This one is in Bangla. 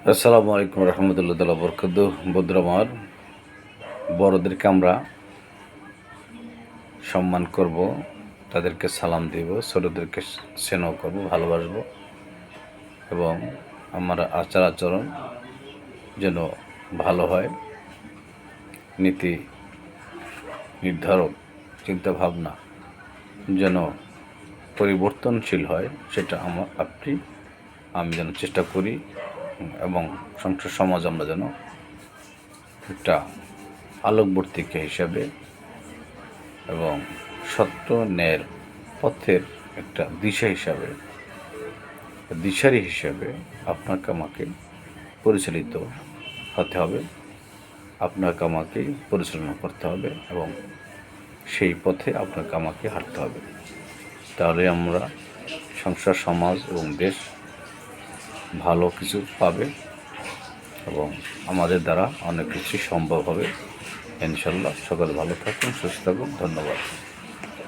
আসসালামু আলাইকুম রহমতুল্লাহ তাআলা বরকাতুহু। বন্ধুরা আমার, বড়দেরকে আমরা সম্মান করব, তাদেরকে সালাম দেব, ছোটদেরকে স্নেহ করব, ভালোবাসবো এবং আমার আচার আচরণ যেন ভালো হয়, নীতি নির্ধারক চিন্তাভাবনা যেন পরিবর্তনশীল হয়, সেটা আমি যেন চেষ্টা করি এবং সংসার সমাজ আমরা যেন একটা আলোকবর্তিকা হিসাবে এবং সত্য ন্যায়ের পথের একটা দিশারি হিসাবে আপনাকে আমাকে পরিচালিত হতে হবে, আপনাকে আমাকে পরিচালনা করতে হবে এবং সেই পথে আপনাকে আমাকে হাঁটতে হবে। তাহলে আমরা সংসার সমাজ এবং দেশ ভালো কিছু পাবে এবং আমাদের দ্বারা অনেক কিছু সম্ভব হবে ইনশাল্লাহ। সকলে ভালো থাকুন, সুস্থ থাকুন। ধন্যবাদ।